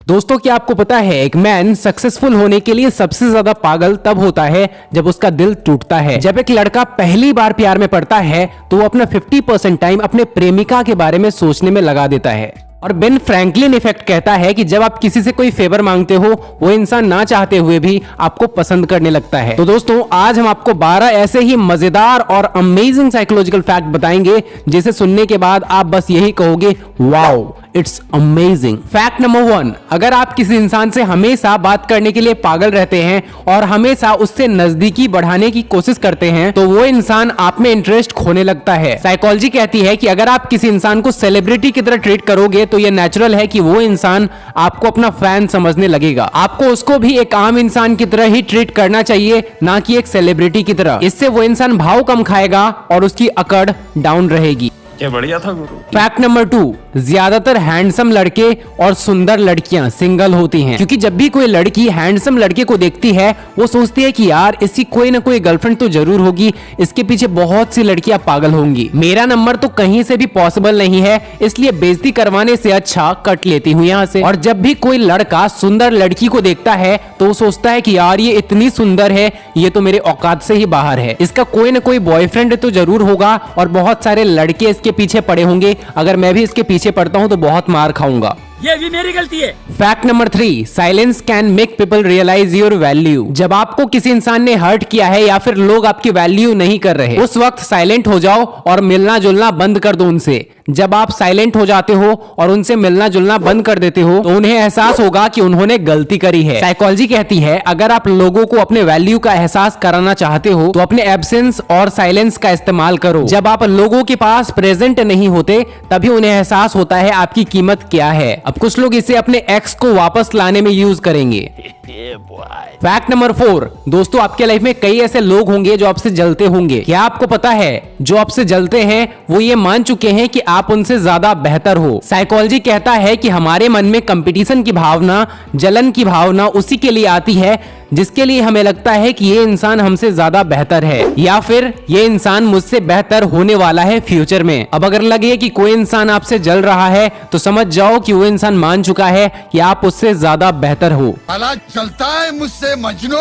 दोस्तों क्या आपको पता है एक मैन सक्सेसफुल होने के लिए सबसे ज्यादा पागल तब होता है जब उसका दिल टूटता है। जब एक लड़का पहली बार प्यार में पड़ता है तो वो अपना 50% टाइम अपने प्रेमिका के बारे में सोचने में लगा देता है। और बेन फ्रैंकलिन इफेक्ट कहता है कि जब आप किसी से कोई फेवर मांगते हो वो इंसान ना चाहते हुए भी आपको पसंद करने लगता है। तो दोस्तों आज हम आपको 12 ऐसे ही मजेदार और अमेजिंग साइकोलॉजिकल फैक्ट बताएंगे जिसे सुनने के बाद आप बस यही कहोगे wow it's amazing. Fact number 1, अगर आप किसी इंसान से हमेशा बात करने के लिए पागल रहते हैं और हमेशा उससे नजदीकी बढ़ाने की कोशिश करते हैं तो वो इंसान आप में इंटरेस्ट खोने लगता है। साइकोलॉजी कहती है कि अगर आप किसी इंसान को सेलिब्रिटी की तरह ट्रीट करोगे तो ये नेचुरल है कि वो इंसान आपको अपना फैन समझने लगेगा। आपको उसको भी एक आम इंसान की तरह ही ट्रीट करना चाहिए, ना कि एक सेलिब्रिटी की तरह। इससे वो इंसान भाव कम खाएगा और उसकी अकड़ डाउन रहेगी। क्या बढ़िया था गुरु। फैक्ट नंबर 2, ज्यादातर हैंडसम लड़के और सुंदर लड़कियां सिंगल होती हैं, क्योंकि जब भी कोई लड़की हैंडसम लड़के को देखती है वो सोचती है कि यार इसकी कोई ना कोई गर्लफ्रेंड तो जरूर होगी, इसके पीछे बहुत सी लड़कियां पागल होंगी, मेरा नंबर तो कहीं से भी पॉसिबल नहीं है, इसलिए बेइज्जती करवाने से अच्छा कट लेती हूँ यहाँ से। और जब भी कोई लड़का सुंदर लड़की को देखता है तो वो सोचता है कि यार ये इतनी सुंदर है, ये तो मेरे औकात से ही बाहर है, इसका कोई ना कोई बॉयफ्रेंड तो जरूर होगा और बहुत सारे लड़के इसके पीछे पड़े होंगे, अगर मैं भी इसके पीछे पड़ता हूं तो बहुत मार खाऊंगा। ये भी मेरी गलती है। Fact number 3, silence can make people realise your value. जब आपको किसी इंसान ने हर्ट किया है या फिर लोग आपकी वैल्यू नहीं कर रहे, उस वक्त साइलेंट हो जाओ और मिलना जुलना बंद कर दो उनसे। जब आप साइलेंट हो जाते हो और उनसे मिलना जुलना बंद कर देते हो तो उन्हें एहसास होगा कि उन्होंने गलती करी है। साइकोलॉजी कहती है अगर आप लोगों को अपने वैल्यू का एहसास कराना चाहते हो तो अपने एब्सेंस और साइलेंस का इस्तेमाल करो। जब आप लोगों के पास प्रेजेंट नहीं होते तभी उन्हें एहसास होता है आपकी कीमत क्या है। अब कुछ लोग इसे अपने एक्स को वापस लाने में यूज करेंगे। फैक्ट नंबर 4, दोस्तों आपके लाइफ में कई ऐसे लोग होंगे जो आपसे जलते होंगे। क्या आपको पता है जो आपसे जलते हैं वो ये मान चुके हैं कि आप उनसे ज्यादा बेहतर हो। साइकोलॉजी कहता है कि हमारे मन में कंपटीशन की भावना, जलन की भावना उसी के लिए आती है जिसके लिए हमें लगता है कि ये इंसान हमसे ज्यादा बेहतर है या फिर ये इंसान मुझसे बेहतर होने वाला है फ्यूचर में। अब अगर लगे कि कोई इंसान आपसे जल रहा है तो समझ जाओ कि वो इंसान मान चुका है कि आप उससे ज्यादा बेहतर हो। चलता है मुझसे Majnu.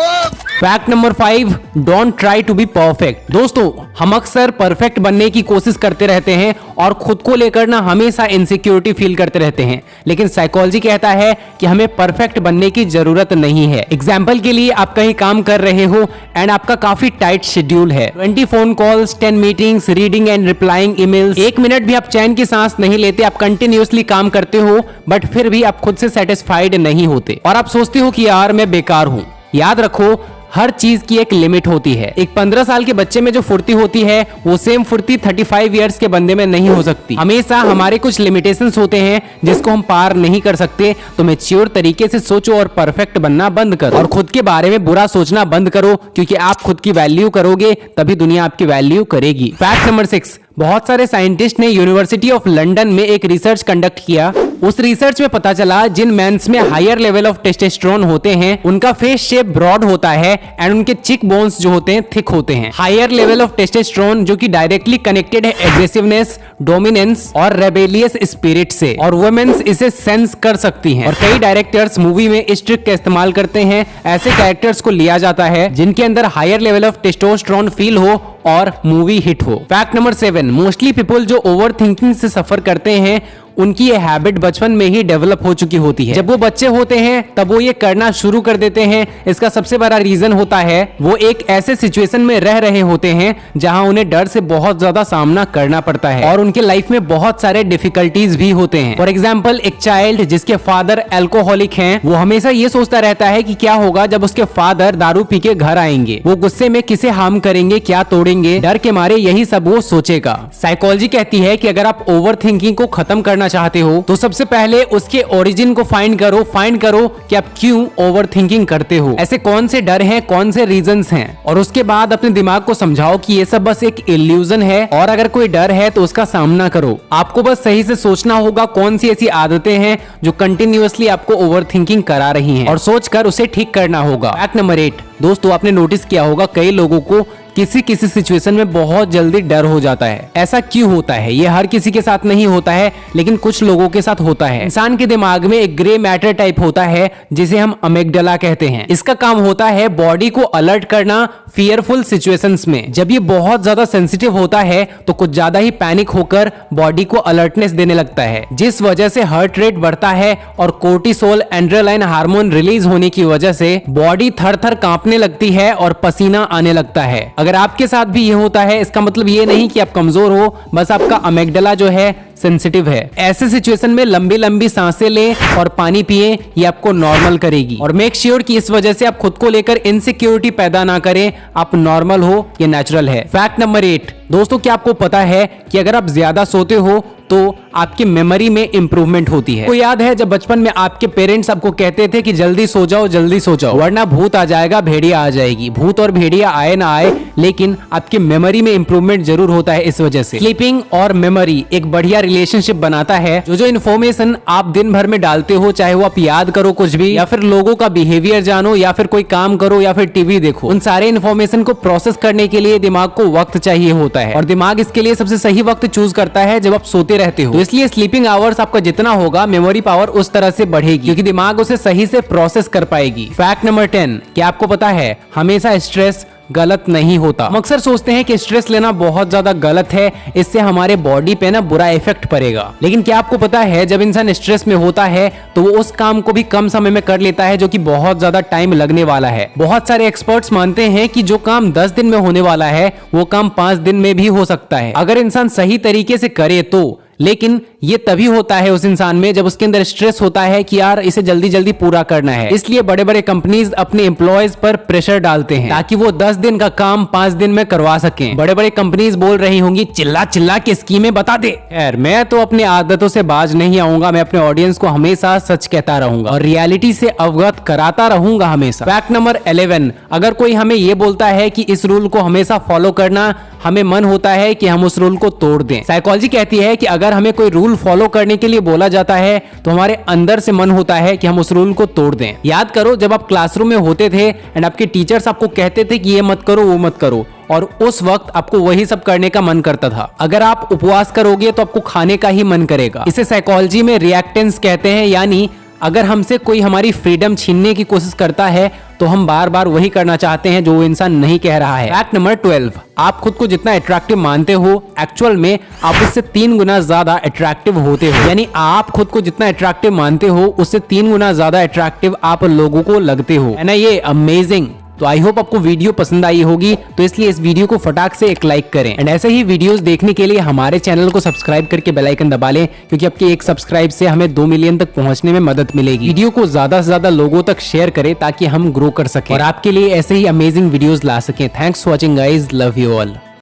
Fact number 5, don't try to be perfect. दोस्तों हम अक्सर परफेक्ट बनने की कोशिश करते रहते हैं और खुद को लेकर ना हमेशा इनसिक्योरिटी फील करते रहते हैं, लेकिन साइकोलॉजी कहता है कि हमें परफेक्ट बनने की जरूरत नहीं है। एग्जाम्पल के लिए आप कहीं काम कर रहे हो एंड आपका काफी टाइट शेड्यूल है, 20 phone calls, 10 meetings, reading and replying emails, एक मिनट भी आप चैन की सांस नहीं लेते, आप कंटिन्यूअसली काम करते हो बट फिर भी आप खुद से सेटिस्फाइड नहीं होते और आप सोचते हो कि यार मैं बेकार हूं। याद रखो हर चीज की एक लिमिट होती है। एक 15 साल के बच्चे में जो फुर्ती होती है वो सेम फुर्ती 35 इयर्स के बंदे में नहीं हो सकती। हमेशा हमारे कुछ लिमिटेशंस होते हैं जिसको हम पार नहीं कर सकते। तो मैच्योर तरीके से सोचो और परफेक्ट बनना बंद करो और खुद के बारे में बुरा सोचना बंद करो, क्योंकि आप खुद की वैल्यू करोगे तभी दुनिया आपकी वैल्यू करेगी। फैक्ट नंबर 6, बहुत सारे साइंटिस्ट ने यूनिवर्सिटी ऑफ लंदन में एक रिसर्च कंडक्ट किया। उस रिसर्च में पता चला जिन मेंस में हायर लेवल ऑफ टेस्टोस्टेरोन होते हैं उनका फेस शेप ब्रॉड होता है एंड उनके चिक बोन्स जो होते हैं थिक होते हैं। हायर लेवल ऑफ टेस्टोस्टेरोन जो कि डायरेक्टली कनेक्टेड है एग्रेसिवनेस, डोमिनेंस और रेबेलियस स्पिरिट से, और वुमेन्स इसे सेंस कर सकती हैं। और कई डायरेक्टर्स मूवी में इस ट्रिक का इस्तेमाल करते हैं। ऐसे कैरेक्टर्स को लिया जाता है जिनके अंदर higher level of testosterone feel हो और मूवी हिट हो। फैक्ट नंबर 7, मोस्टली पीपल जो ओवर थिंकिंग से सफर करते हैं उनकी ये हैबिट बचपन में ही डेवलप हो चुकी होती है। जब वो बच्चे होते हैं तब वो ये करना शुरू कर देते हैं। इसका सबसे बड़ा रीजन होता है वो एक ऐसे सिचुएशन में रह रहे होते हैं जहां उन्हें डर से बहुत ज्यादा सामना करना पड़ता है और उनके लाइफ में बहुत सारे डिफिकल्टीज भी होते हैं। फॉर एग्जाम्पल एक चाइल्ड जिसके फादर अल्कोहलिक हैं, वो हमेशा ये सोचता रहता है कि क्या होगा जब उसके फादर दारू पी के घर आएंगे, वो गुस्से में किसे हार्म करेंगे, क्या तोड़ेंगे, डर के मारे यही सब वो सोचेगा। साइकोलॉजी कहती है कि अगर आप ओवर थिंकिंग को खत्म करना चाहते हो तो सबसे पहले उसके ओरिजिन को फाइंड करो कि आप क्यों ओवर थिंकिंग करते हो, ऐसे कौन से डर हैं, कौन से रीजंस हैं, और उसके बाद अपने दिमाग को समझाओ कि ये सब बस एक इल्यूजन है और अगर कोई डर है तो उसका सामना करो। आपको बस सही से सोचना होगा कौन सी ऐसी आदतें हैं जो कंटिन्यूअसली आपको ओवर थिंकिंग करा रही हैं और सोचकर उसे ठीक करना होगा। फैक्ट नंबर 8, दोस्तों आपने नोटिस किया होगा कई लोगों को किसी किसी सिचुएशन में बहुत जल्दी डर हो जाता है। ऐसा क्यों होता है? ये हर किसी के साथ नहीं होता है, लेकिन कुछ लोगों के साथ होता है। इंसान के दिमाग में एक ग्रे मैटर टाइप होता है जिसे हम अमिगडाला कहते हैं। इसका काम होता है बॉडी को अलर्ट करना फियरफुल सिचुएशंस में। जब ये बहुत ज्यादा सेंसिटिव होता है तो कुछ ज्यादा ही पैनिक होकर बॉडी को अलर्टनेस देने लगता है, जिस वजह से हार्ट रेट बढ़ता है और कोर्टिसोल एड्रेनालाइन हार्मोन रिलीज होने की वजह से बॉडी थर थर कांपने लगती है और पसीना आने लगता है। अगर आपके साथ भी ये होता है, इसका मतलब ये नहीं कि आप कमजोर हो, बस आपका अमिगडाला जो है सेंसिटिव है। ऐसे सिचुएशन में लंबी लंबी सांसें लें और पानी पिएं, ये आपको नॉर्मल करेगी। और मेक श्योर कि इस वजह से आप खुद को लेकर इनसिक्योरिटी पैदा ना करें। आप नॉर्मल हो, ये नेचुरल है। फैक्ट नंबर 8 दोस्तों, क्या आपको पता है कि अगर आप ज्यादा सोते हो तो आपकी मेमोरी में इंप्रूवमेंट होती है। को याद है जब बचपन में आपके पेरेंट्स आपको कहते थे कि जल्दी सो जाओ वरना भूत आ जाएगा, भेड़िया आ जाएगी। भूत और भेड़िया आए ना आए, लेकिन आपकी मेमोरी में इंप्रूवमेंट जरूर होता है इस वजह से। स्लीपिंग और मेमोरी एक बढ़िया रिलेशनशिप बनाता है। जो इन्फॉर्मेशन आप दिन भर में डालते हो, चाहे वो आप याद करो कुछ भी, या फिर लोगों का बिहेवियर जानो, या फिर कोई काम करो, या फिर टीवी देखो, उन सारे इन्फॉर्मेशन को प्रोसेस करने के लिए दिमाग को वक्त चाहिए होता है। और दिमाग इसके लिए सबसे सही वक्त चूज करता है जब आप सोते रहते हो। तो इसलिए स्लीपिंग आवर्स आपका जितना होगा, मेमोरी पावर उस तरह से बढ़ेगी, क्योंकि दिमाग उसे सही से प्रोसेस कर पाएगी। फैक्ट नंबर 10 क्या आपको पता है हमेशा स्ट्रेस गलत नहीं होता। हम अक्सर सोचते हैं कि स्ट्रेस लेना बहुत ज्यादा गलत है, इससे हमारे बॉडी पे ना बुरा इफेक्ट पड़ेगा। लेकिन क्या आपको पता है जब इंसान स्ट्रेस में होता है तो वो उस काम को भी कम समय में कर लेता है जो कि बहुत ज्यादा टाइम लगने वाला है। बहुत सारे एक्सपर्ट्स मानते हैं कि जो काम 10 दिन में होने वाला है वो काम 5 दिन में भी हो सकता है, अगर इंसान सही तरीके से करे तो। लेकिन ये तभी होता है उस इंसान में जब उसके अंदर स्ट्रेस होता है कि यार इसे जल्दी जल्दी पूरा करना है। इसलिए बड़े बड़े कंपनीज अपने एम्प्लॉयज पर प्रेशर डालते हैं ताकि वो 10 दिन का काम 5 दिन में करवा सकें। बड़े बड़े कंपनीज बोल रही होंगी चिल्ला चिल्ला के स्कीमें बता दे। यार मैं तो अपनी आदतों से बाज नहीं आऊंगा, मैं अपने ऑडियंस को हमेशा सच कहता रहूंगा और रियलिटी से अवगत कराता रहूंगा हमेशा। फैक्ट नंबर 11 अगर कोई हमें ये बोलता है कि इस रूल को हमेशा फॉलो करना, हमें मन होता है कि हम उस रूल को तोड़ दें। साइकोलॉजी कहती है कि अगर हमें कोई रूल फॉलो करने के लिए बोला जाता है तो हमारे अंदर से मन होता है कि हम उस रूल को तोड़ दें। याद करो जब आप क्लासरूम में होते थे एंड आपके टीचर्स आपको कहते थे कि ये मत करो वो मत करो, और उस वक्त आपको वही सब करने का मन करता था। अगर आप उपवास करोगे तो आपको खाने का ही मन करेगा। इसे साइकोलॉजी में रिएक्टेंस कहते हैं, यानी अगर हमसे कोई हमारी फ्रीडम छीनने की कोशिश करता है तो हम बार बार वही करना चाहते हैं जो वो इंसान नहीं कह रहा है। फैक्ट नंबर 12 आप खुद को जितना अट्रैक्टिव मानते हो, एक्चुअल में आप उससे 3 गुना ज्यादा अट्रैक्टिव होते हो। यानी आप खुद को जितना अट्रैक्टिव मानते हो उससे 3 गुना ज्यादा अट्रैक्टिव आप लोगों को लगते हो। है ना ये अमेजिंग? तो आई होप आपको वीडियो पसंद आई होगी, तो इसलिए इस वीडियो को फटाक से एक लाइक करें एंड ऐसे ही वीडियोस देखने के लिए हमारे चैनल को सब्सक्राइब करके बेल आइकन दबा लें, क्योंकि आपके एक सब्सक्राइब से हमें 2 मिलियन तक पहुंचने में मदद मिलेगी। वीडियो को ज्यादा से ज्यादा लोगों तक शेयर करें ताकि हम ग्रो कर सकें और आपके लिए ऐसे ही अमेजिंग वीडियोस ला सकें। Thanks for watching guys, love you all.